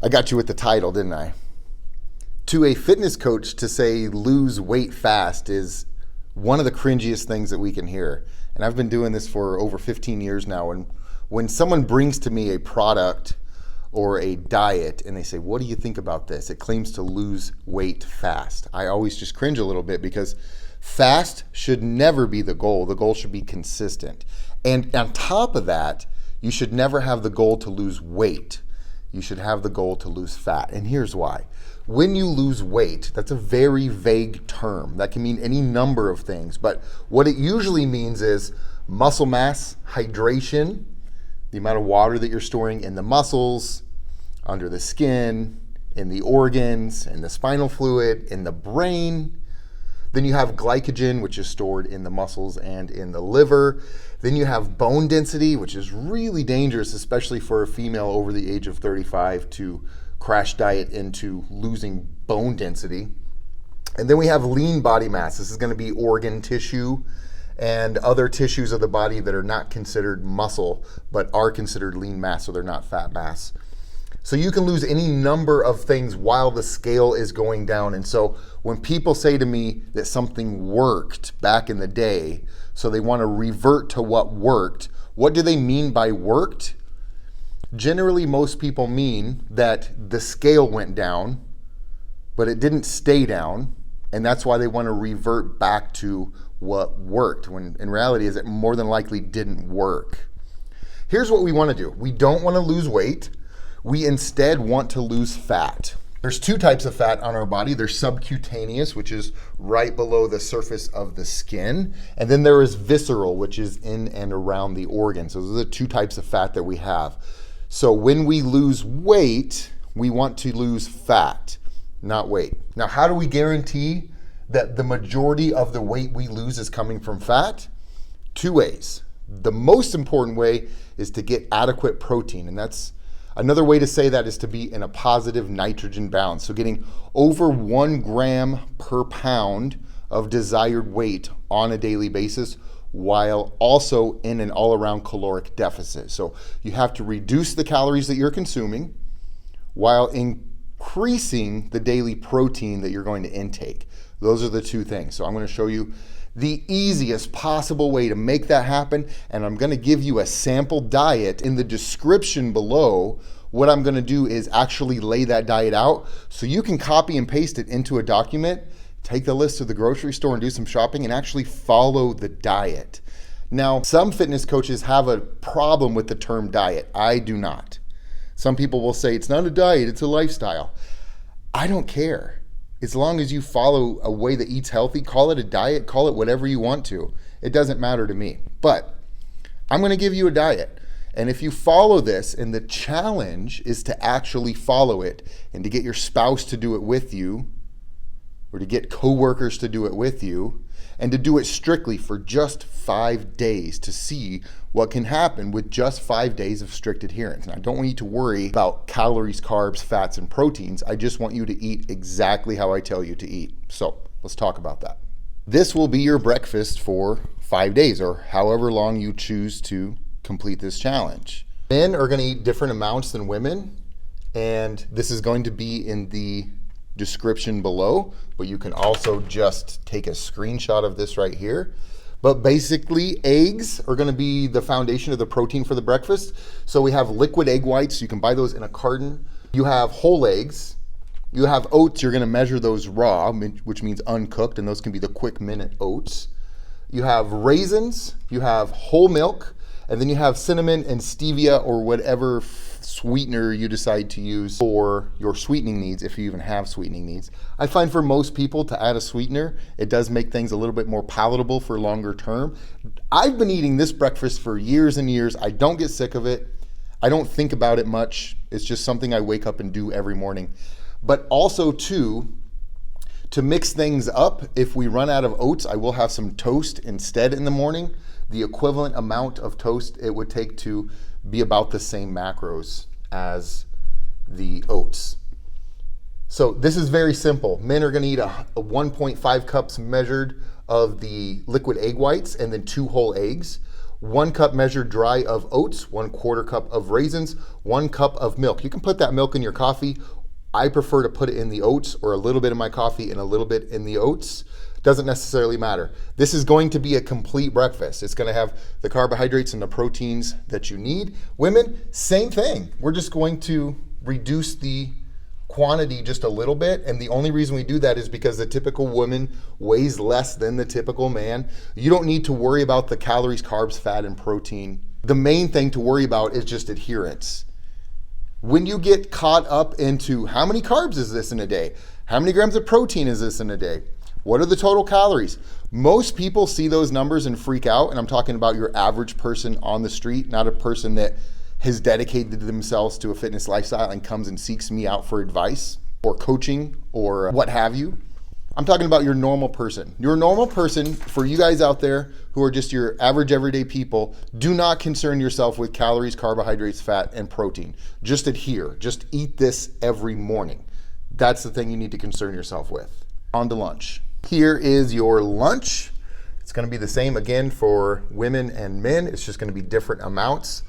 I got you with the title, didn't I? To a fitness coach to say lose weight fast is one of the cringiest things that we can hear. And I've been doing this for over 15 years now. And when someone brings to me a product or a diet and they say, what do you think about this? It claims to lose weight fast. I always just cringe a little bit because fast should never be the goal. The goal should be consistent. And on top of that, you should never have the goal to lose weight. You should have the goal to lose fat. And here's why. When you lose weight, that's a very vague term. That can mean any number of things. But what it usually means is muscle mass, hydration, the amount of water that you're storing in the muscles, under the skin, in the organs, in the spinal fluid, in the brain. Then you have glycogen, which is stored in the muscles and in the liver. Then you have bone density, which is really dangerous, especially for a female over the age of 35 to crash diet into losing bone density. And then we have lean body mass. This is going to be organ tissue and other tissues of the body that are not considered muscle, but are considered lean mass, so they're not fat mass. So you can lose any number of things while the scale is going down. And so when people say to me that something worked back in the day, so they want to revert to what worked, what do they mean by worked? Generally, most people mean that the scale went down, but it didn't stay down. And that's why they want to revert back to what worked, when in reality is it more than likely didn't work. Here's what we want to do. We don't want to lose weight. We instead want to lose fat. There's two types of fat on our body. There's subcutaneous, which is right below the surface of the skin. And then there is visceral, which is in and around the organs. So those are the two types of fat that we have. So when we lose weight, we want to lose fat, not weight. Now, how do we guarantee that the majority of the weight we lose is coming from fat? Two ways. The most important way is to get adequate protein, and that's another way to say that is to be in a positive nitrogen balance. So getting over 1 gram per pound of desired weight on a daily basis while also in an all-around caloric deficit. So you have to reduce the calories that you're consuming while increasing the daily protein that you're going to intake. Those are the two things. So I'm going to show you the easiest possible way to make that happen, and I'm going to give you a sample diet in the description below. What I'm going to do is actually lay that diet out so you can copy and paste it into a document, take the list to the grocery store and do some shopping and actually follow the diet. Now, some fitness coaches have a problem with the term diet. I do not. Some people will say it's not a diet, it's a lifestyle. I don't care. As long as you follow a way that eats healthy, call it a diet, call it whatever you want to. It doesn't matter to me. But I'm going to give you a diet. And if you follow this, and the challenge is to actually follow it and to get your spouse to do it with you, or to get coworkers to do it with you, and to do it strictly for just 5 days to see what can happen with just 5 days of strict adherence. And I don't want you to worry about calories, carbs, fats, and proteins. I just want you to eat exactly how I tell you to eat. So let's talk about that. This will be your breakfast for 5 days, or however long you choose to complete this challenge. Men are going to eat different amounts than women, and this is going to be in the description below, but you can also just take a screenshot of this right here. But basically, eggs are going to be the foundation of the protein for the breakfast. So we have liquid egg whites. You can buy those in a carton. You have whole eggs. You have oats. You're going to measure those raw, which means uncooked, and those can be the quick minute oats. You have raisins. You have whole milk. And then you have cinnamon and stevia, or whatever sweetener you decide to use for your sweetening needs, if you even have sweetening needs. I find for most people to add a sweetener, it does make things a little bit more palatable for longer term. I've been eating this breakfast for years and years. I don't get sick of it. I don't think about it much. It's just something I wake up and do every morning. But also too, to mix things up, if we run out of oats, I will have some toast instead in the morning. The equivalent amount of toast it would take to be about the same macros as the oats. So this is very simple. Men are going to eat a 1.5 cups measured of the liquid egg whites and then 2 whole eggs. 1 cup measured dry of oats, 1/4 cup of raisins, 1 cup of milk. You can put that milk in your coffee. I prefer to put it in the oats, or a little bit in my coffee and a little bit in the oats. Doesn't necessarily matter. This is going to be a complete breakfast. It's going to have the carbohydrates and the proteins that you need. Women, same thing. We're just going to reduce the quantity just a little bit, and the only reason we do that is because the typical woman weighs less than the typical man. You don't need to worry about the calories, carbs, fat, and protein. The main thing to worry about is just adherence. When you get caught up into how many carbs is this in a day, how many grams of protein is this in a day, what are the total calories, most people see those numbers and freak out. And I'm talking about your average person on the street, not a person that has dedicated themselves to a fitness lifestyle and comes and seeks me out for advice or coaching or what have you. I'm talking about your normal person. Your normal person, for you guys out there who are just your average everyday people, do not concern yourself with calories, carbohydrates, fat, and protein. Just adhere. Just eat this every morning. That's the thing you need to concern yourself with. On to lunch. Here is your lunch. It's going to be the same again for women and men. It's just going to be different amounts.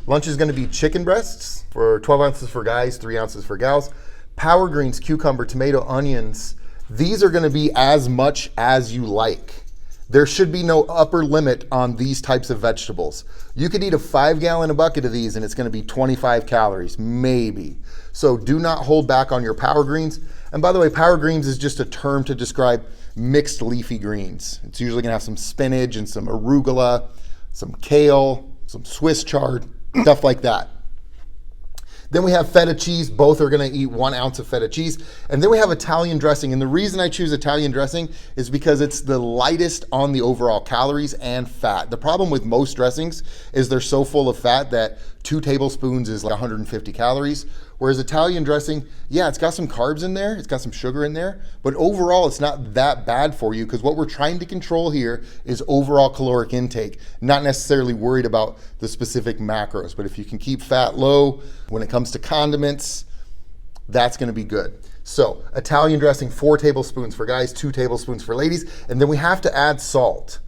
Lunch is going to be chicken breasts for 12 ounces for guys, 3 ounces for gals. Power greens, cucumber, tomato, onions. These are going to be as much as you like. There should be no upper limit on these types of vegetables. You could eat a 5-gallon bucket of these and it's going to be 25 calories, maybe. So do not hold back on your power greens. And by the way, power greens is just a term to describe mixed leafy greens. It's usually going to have some spinach and some arugula, some kale, some Swiss chard, stuff like that. Then we have feta cheese. Both are going to eat 1 ounce of feta cheese. And then we have Italian dressing. And the reason I choose Italian dressing is because it's the lightest on the overall calories and fat. The problem with most dressings is they're so full of fat that 2 tablespoons is like 150 calories. Whereas Italian dressing, yeah, it's got some carbs in there, it's got some sugar in there, but overall it's not that bad for you, because what we're trying to control here is overall caloric intake, not necessarily worried about the specific macros. But if you can keep fat low when it comes to condiments, that's going to be good. So Italian dressing, 4 tablespoons for guys, 2 tablespoons for ladies, and then we have to add salt.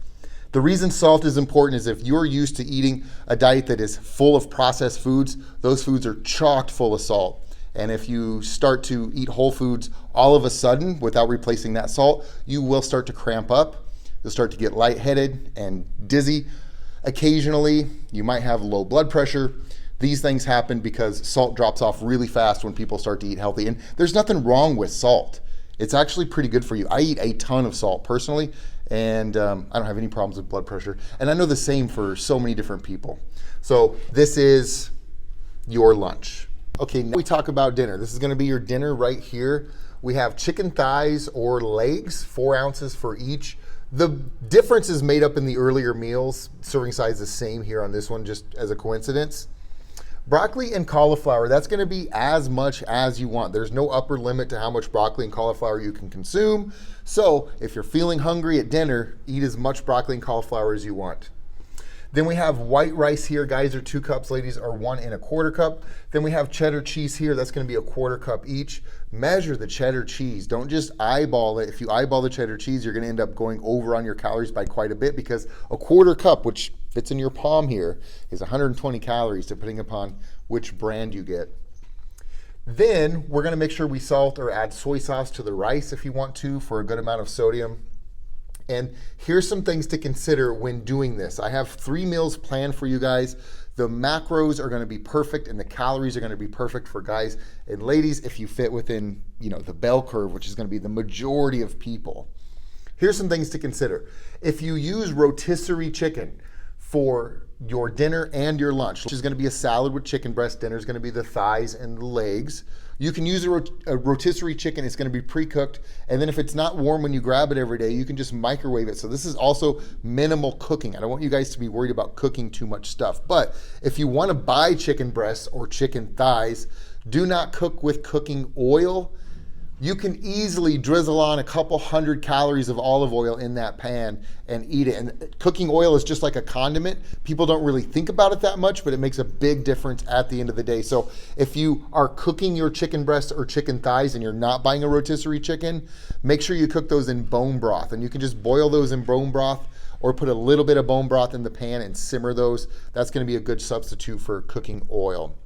The reason salt is important is if you're used to eating a diet that is full of processed foods, those foods are chocked full of salt. And if you start to eat whole foods all of a sudden without replacing that salt, you will start to cramp up. You'll start to get lightheaded and dizzy. Occasionally, you might have low blood pressure. These things happen because salt drops off really fast when people start to eat healthy. And there's nothing wrong with salt. It's actually pretty good for you. I eat a ton of salt personally, and I don't have any problems with blood pressure. And I know the same for so many different people. So this is your lunch. Okay, now we talk about dinner. This is going to be your dinner right here. We have chicken thighs or legs, 4 ounces for each. The difference is made up in the earlier meals. Serving size is the same here on this one, just as a coincidence. Broccoli and cauliflower, that's going to be as much as you want. There's no upper limit to how much broccoli and cauliflower you can consume. So if you're feeling hungry at dinner, eat as much broccoli and cauliflower as you want. Then we have white rice here. Guys are 2 cups, ladies are 1 1/4 cup. Then we have cheddar cheese here. That's going to be 1/4 cup each. Measure the cheddar cheese. Don't just eyeball it. If you eyeball the cheddar cheese, you're going to end up going over on your calories by quite a bit, because 1/4 cup, which fits in your palm here, is 120 calories depending upon which brand you get. Then we're going to make sure we salt or add soy sauce to the rice if you want to, for a good amount of sodium. And here's some things to consider when doing this. I have 3 meals planned for you guys. The macros are going to be perfect and the calories are going to be perfect for guys and ladies if you fit within, the bell curve, which is going to be the majority of people. Here's some things to consider. If you use rotisserie chicken for your dinner and your lunch, which is going to be a salad with chicken breast, dinner is going to be the thighs and the legs. You can use a rotisserie chicken. It's going to be pre-cooked, and then if it's not warm when you grab it every day, you can just microwave it. So this is also minimal cooking. I don't want you guys to be worried about cooking too much stuff. But if you want to buy chicken breasts or chicken thighs, do not cook with cooking oil. You can easily drizzle on a couple 100 calories of olive oil in that pan and eat it. And cooking oil is just like a condiment. People don't really think about it that much, but it makes a big difference at the end of the day. So if you are cooking your chicken breasts or chicken thighs and you're not buying a rotisserie chicken, make sure you cook those in bone broth. And you can just boil those in bone broth or put a little bit of bone broth in the pan and simmer those. That's going to be a good substitute for cooking oil.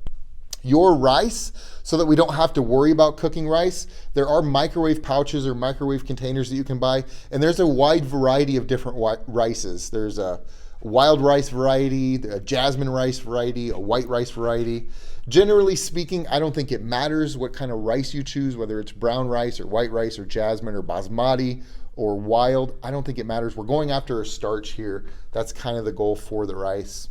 Your rice, so that we don't have to worry about cooking rice, there are microwave pouches or microwave containers that you can buy, and there's a wide variety of different rices. There's a wild rice variety, a jasmine rice variety, a white rice variety. Generally speaking, I don't think it matters what kind of rice you choose, whether it's brown rice or white rice or jasmine or basmati or wild. I don't think it matters. We're going after a starch here. That's kind of the goal for the rice.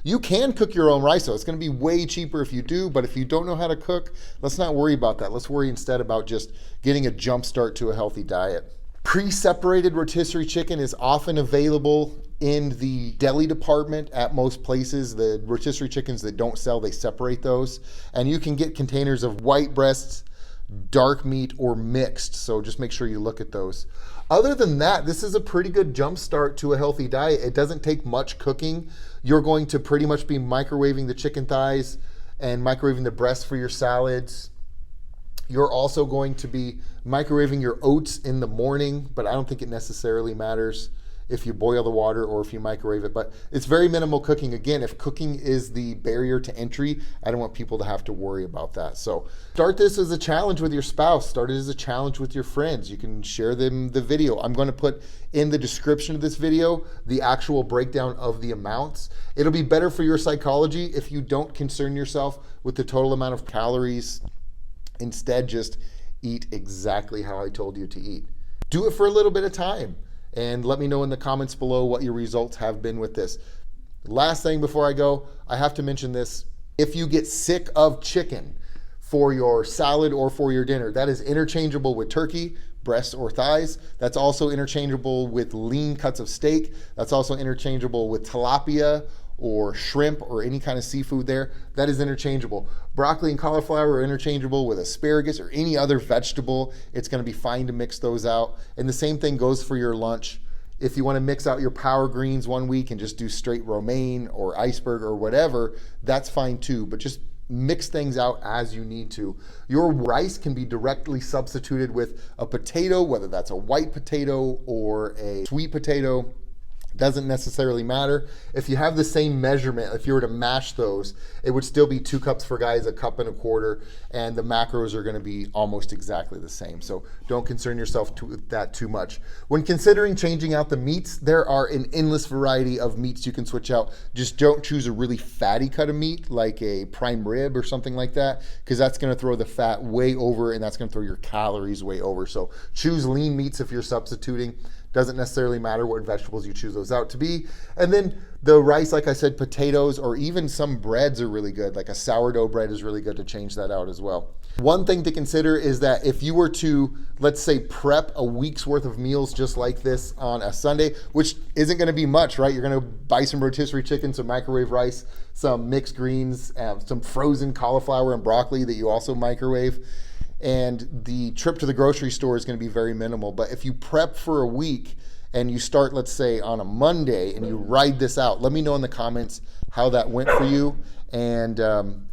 You can cook your own rice, though. It's going to be way cheaper if you do, but if you don't know how to cook, let's not worry about that. Let's worry instead about just getting a jump start to a healthy diet. Pre-separated rotisserie chicken is often available in the deli department at most places. The rotisserie chickens that don't sell, they separate those. And you can get containers of white breasts, dark meat, or mixed. So just make sure you look at those. Other than that, this is a pretty good jump start to a healthy diet. It doesn't take much cooking. You're going to pretty much be microwaving the chicken thighs and microwaving the breasts for your salads. You're also going to be microwaving your oats in the morning, but I don't think it necessarily matters if you boil the water or if you microwave it. But it's very minimal cooking. Again, if cooking is the barrier to entry, I don't want people to have to worry about that. So start this as a challenge with your spouse. Start it as a challenge with your friends. You can share them the video. I'm going to put in the description of this video the actual breakdown of the amounts. It'll be better for your psychology if you don't concern yourself with the total amount of calories. Instead, just eat exactly how I told you to eat. Do it for a little bit of time. And let me know in the comments below what your results have been with this. Last thing before I go, I have to mention this. If you get sick of chicken for your salad or for your dinner, that is interchangeable with turkey, breasts, or thighs. That's also interchangeable with lean cuts of steak. That's also interchangeable with tilapia or shrimp or any kind of seafood there. That is interchangeable. Broccoli and cauliflower are interchangeable with asparagus or any other vegetable. It's going to be fine to mix those out. And the same thing goes for your lunch. If you want to mix out your power greens one week and just do straight romaine or iceberg or whatever, that's fine too. But just mix things out as you need to. Your rice can be directly substituted with a potato, whether that's a white potato or a sweet potato. Doesn't necessarily matter. If you have the same measurement, if you were to mash those, it would still be 2 cups for guys, 1.25 cups, and the macros are going to be almost exactly the same. So don't concern yourself with that too much. When considering changing out the meats, there are an endless variety of meats you can switch out. Just don't choose a really fatty cut of meat like a prime rib or something like that, because that's going to throw the fat way over and that's going to throw your calories way over. So choose lean meats if you're substituting. Doesn't necessarily matter what vegetables you choose those out to be. And then the rice, like I said, potatoes, or even some breads are really good. Like a sourdough bread is really good to change that out as well. One thing to consider is that if you were to, let's say, prep a week's worth of meals just like this on a Sunday, which isn't going to be much, right? You're going to buy some rotisserie chicken, some microwave rice, some mixed greens, some frozen cauliflower and broccoli that you also microwave. And the trip to the grocery store is going to be very minimal. But if you prep for a week and you start, let's say, on a Monday and you ride this out, let me know in the comments how that went for you and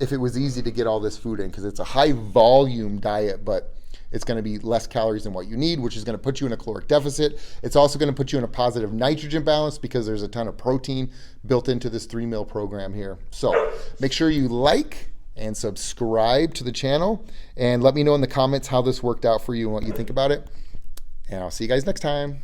if it was easy to get all this food in, because it's a high volume diet, but it's going to be less calories than what you need, which is going to put you in a caloric deficit. It's also going to put you in a positive nitrogen balance because there's a ton of protein built into this 3-meal program here. So make sure you like and subscribe to the channel, and let me know in the comments how this worked out for you and what you think about it. And I'll see you guys next time.